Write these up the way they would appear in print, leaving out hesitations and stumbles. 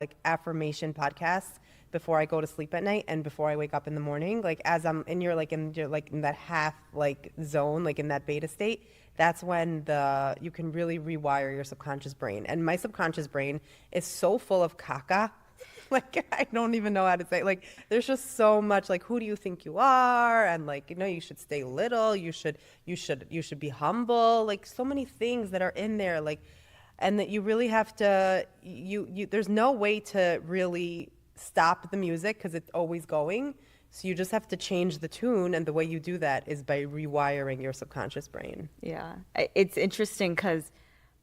like affirmation podcasts before I go to sleep at night and before I wake up in the morning. Like as I'm in your like in that half like zone, like in that beta state, that's when you can really rewire your subconscious brain. And my subconscious brain is so full of kaka. Like I don't even know how to say, like there's just so much, like who do you think you are, and like, you know, you should stay little, you should be humble, like so many things that are in there, like, and that you really have to, you there's no way to really stop the music because it's always going. So you just have to change the tune, and the way you do that is by rewiring your subconscious brain. Yeah. It's interesting because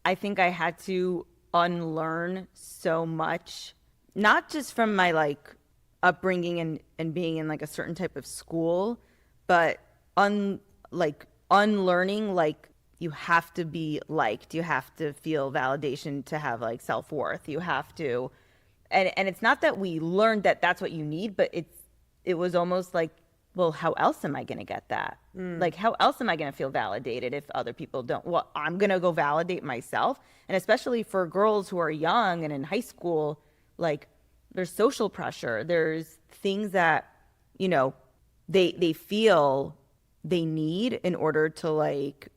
I think I had to unlearn so much, not just from my like upbringing and being in like a certain type of school, but unlearning like you have to be liked, you have to feel validation to have like self-worth, you have to, and it's not that we learned that that's what you need, but it was almost like, well, how else am I going to get that? Like, how else am I going to feel validated if other people don't? Well, I'm going to go validate myself. And especially for girls who are young and in high school, like there's social pressure. There's things that, you know, they feel they need in order to like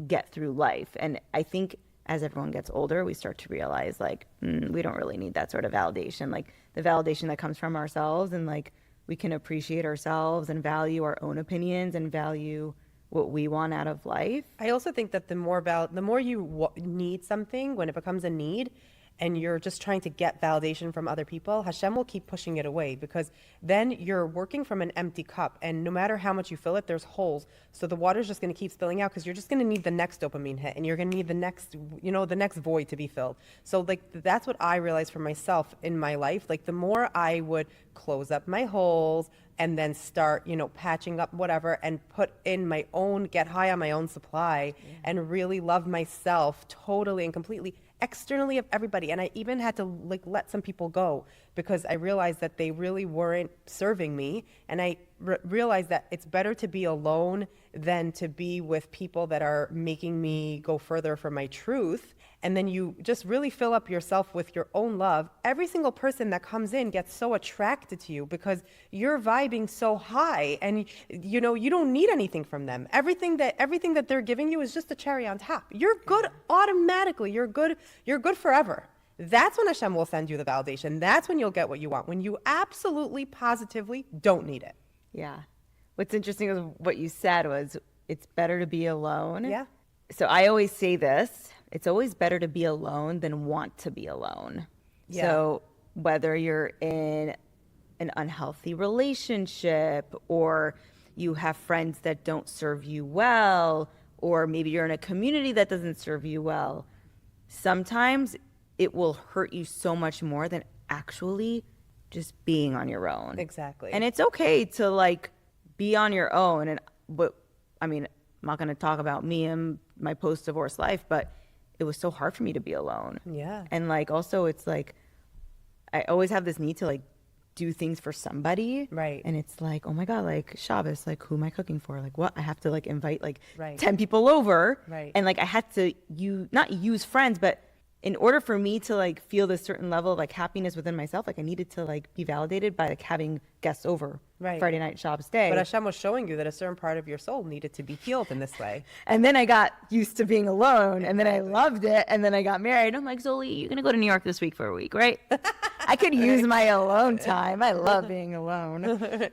get through life. And I think as everyone gets older, we start to realize like, we don't really need that sort of validation. Like the validation that comes from ourselves, and like we can appreciate ourselves and value our own opinions and value what we want out of life. I also think that the more you need something, when it becomes a need, and you're just trying to get validation from other people, Hashem will keep pushing it away, because then you're working from an empty cup, and no matter how much you fill it, there's holes. So the water's just going to keep spilling out, because you're just going to need the next dopamine hit, and you're going to need the next, the next void to be filled. So like that's what I realized for myself in my life. Like the more I would close up my holes and then start, patching up whatever, and put in my own, get high on my own supply, and really love myself totally and completely, externally of everybody. And I even had to like let some people go, because I realized that they really weren't serving me. And I realized that it's better to be alone than to be with people that are making me go further from my truth. And then you just really fill up yourself with your own love. Every single person that comes in gets so attracted to you because you're vibing so high, and you don't need anything from them. Everything that they're giving you is just a cherry on top. You're good automatically. You're good forever. That's when Hashem will send you the validation. That's when you'll get what you want, when you absolutely positively don't need it. Yeah. What's interesting is what you said was it's better to be alone. Yeah. So I always say this, it's always better to be alone than want to be alone. Yeah. So whether you're in an unhealthy relationship, or you have friends that don't serve you well, or maybe you're in a community that doesn't serve you well, sometimes it will hurt you so much more than actually just being on your own. Exactly. And it's okay to like be on your own. But I mean, I'm not going to talk about me and my post-divorce life, but it was so hard for me to be alone. Yeah. And like, also it's like, I always have this need to like do things for somebody. Right. And it's like, oh my God, like Shabbos, like who am I cooking for? Like what? I have to like invite like Right. 10 people over. Right. And like, I had to not use friends, but in order for me to like feel this certain level of like happiness within myself, like I needed to like be validated by like having guests over. Right. Friday night, Shabbos day. But Hashem was showing you that a certain part of your soul needed to be healed in this way. And then I got used to being alone, and then I loved it, and then I got married. I'm like, Zoli, you're gonna go to New York this week for a week, right? I could use my alone time. I love being alone.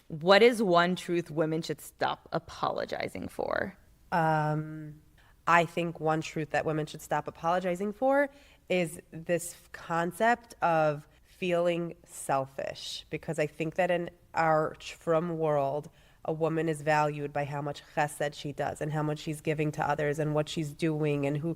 What is one truth women should stop apologizing for? I think one truth that women should stop apologizing for is this concept of feeling selfish, because I think that in our Frum world, a woman is valued by how much chesed she does and how much she's giving to others and what she's doing it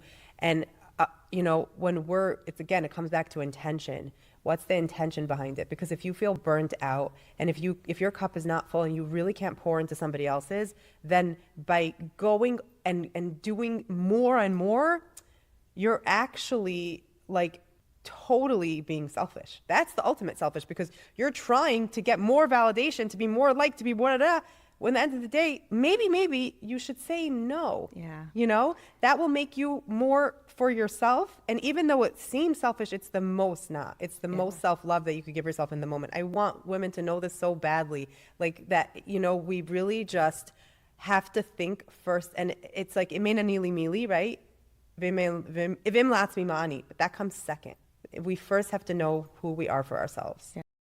comes back to intention. What's the intention behind it? Because if you feel burnt out, and if your cup is not full and you really can't pour into somebody else's, then by going and doing more and more, you're actually like totally being selfish. That's the ultimate selfish, because you're trying to get more validation, to be more liked, to be more Well, at the end of the day, maybe you should say no. Yeah. You know, that will make you more for yourself. And even though it seems selfish, it's the most not. It's the most self-love that you could give yourself in the moment. I want women to know this so badly. Like that, you know, we really just have to think first. And it's like, imena nili mili, right? Ivim lats mi mani, but that comes second. We first have to know who we are for ourselves. Yeah.